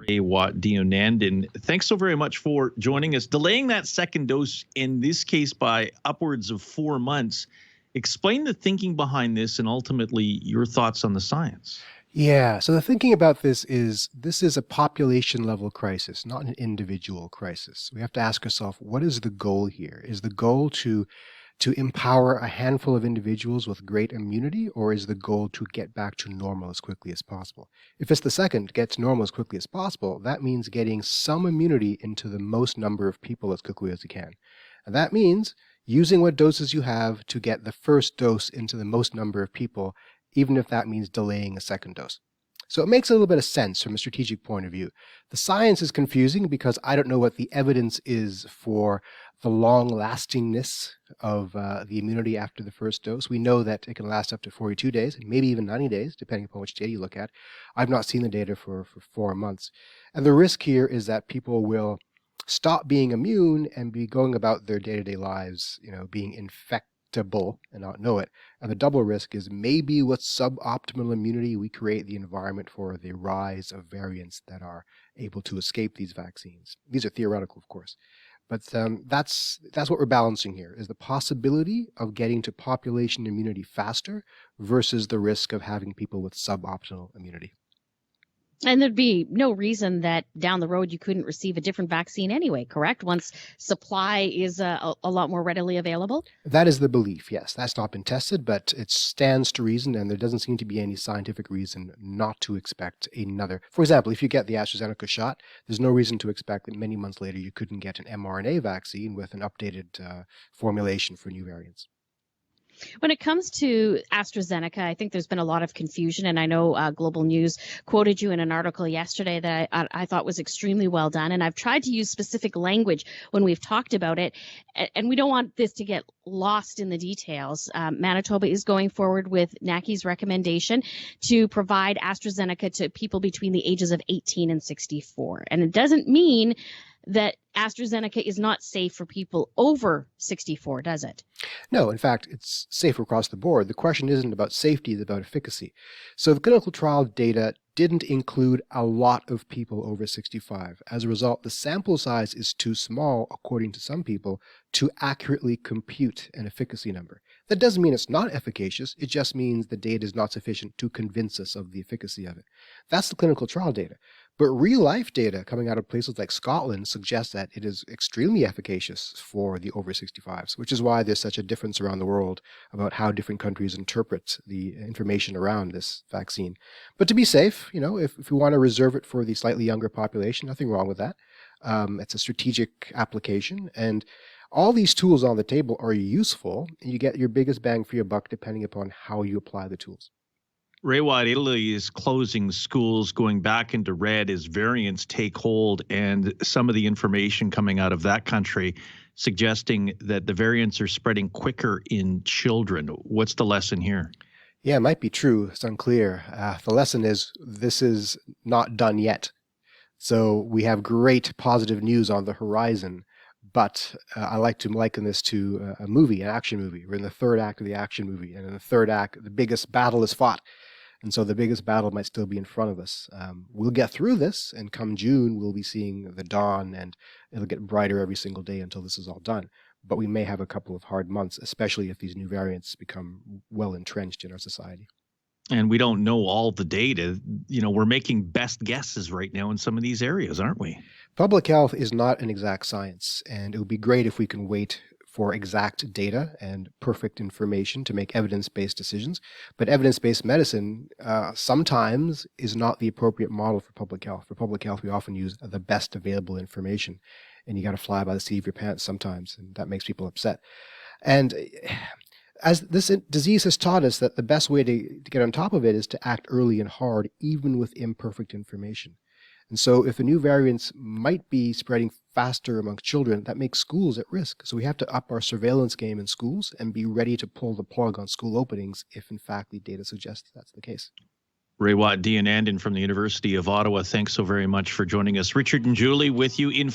Raywat Deonandan. Thanks so very much for joining us. Delaying that second dose, in this case by upwards of 4 months. Explain the thinking behind this and ultimately your thoughts on the science. Yeah, so the thinking about this is a population level crisis, not an individual crisis. We have to ask ourselves, what is the goal here? Is the goal to empower a handful of individuals with great immunity, or is the goal to get back to normal as quickly as possible? If it's the second, get to normal as quickly as possible, that means getting some immunity into the most number of people as quickly as you can. And that means using what doses you have to get the first dose into the most number of people, even if that means delaying a second dose. So it makes a little bit of sense from a strategic point of view. The science is confusing because I don't know what the evidence is for the long-lastingness of the immunity after the first dose. We know that it can last up to 42 days, maybe even 90 days, depending upon which data you look at. I've not seen the data for 4 months. And the risk here is that people will stop being immune and be going about their day-to-day lives, being infectable and not know it. And the double risk is maybe with suboptimal immunity, we create the environment for the rise of variants that are able to escape these vaccines. These are theoretical, of course. But that's what we're balancing here, is the possibility of getting to population immunity faster versus the risk of having people with suboptimal immunity. And there'd be no reason that down the road you couldn't receive a different vaccine anyway, correct? Once supply is a lot more readily available? That is the belief, yes. That's not been tested, but it stands to reason, and there doesn't seem to be any scientific reason not to expect another. For example, if you get the AstraZeneca shot, there's no reason to expect that many months later you couldn't get an mRNA vaccine with an updated formulation for new variants. When it comes to AstraZeneca, I think there's been a lot of confusion, and I know Global News quoted you in an article yesterday that I thought was extremely well done, and I've tried to use specific language when we've talked about it, and we don't want this to get lost in the details. Manitoba is going forward with NACI's recommendation to provide AstraZeneca to people between the ages of 18 and 64, and it doesn't mean that AstraZeneca is not safe for people over 64, does it? No, in fact, it's safe across the board. The question isn't about safety, it's about efficacy. So the clinical trial data didn't include a lot of people over 65. As a result, the sample size is too small, according to some people, to accurately compute an efficacy number. That doesn't mean it's not efficacious, it just means the data is not sufficient to convince us of the efficacy of it. That's the clinical trial data. But real-life data coming out of places like Scotland suggests that it is extremely efficacious for the over 65s, which is why there's such a difference around the world about how different countries interpret the information around this vaccine. But to be safe, if we want to reserve it for the slightly younger population, nothing wrong with that. It's a strategic application, and all these tools on the table are useful, and you get your biggest bang for your buck depending upon how you apply the tools. Raywat, Italy is closing schools, going back into red as variants take hold, and some of the information coming out of that country suggesting that the variants are spreading quicker in children. What's the lesson here? Yeah, it might be true. It's unclear. The lesson is this is not done yet. So we have great positive news on the horizon. But I like to liken this to a movie, an action movie. We're in the third act of the action movie. And in the third act, the biggest battle is fought. And so the biggest battle might still be in front of us. We'll get through this, and come June, we'll be seeing the dawn, and it'll get brighter every single day until this is all done. But we may have a couple of hard months, especially if these new variants become well entrenched in our society. And we don't know all the data. We're making best guesses right now in some of these areas, aren't we? Public health is not an exact science, and it would be great if we can wait for exact data and perfect information to make evidence-based decisions. But evidence-based medicine sometimes is not the appropriate model for public health. For public health, we often use the best available information, and you got to fly by the seat of your pants sometimes, and that makes people upset. And as this disease has taught us that the best way to get on top of it is to act early and hard, even with imperfect information. And so if the new variants might be spreading faster among children, that makes schools at risk. So we have to up our surveillance game in schools and be ready to pull the plug on school openings if, in fact, the data suggests that's the case. Raywat Deonandan from the University of Ottawa, thanks so very much for joining us. Richard and Julie with you in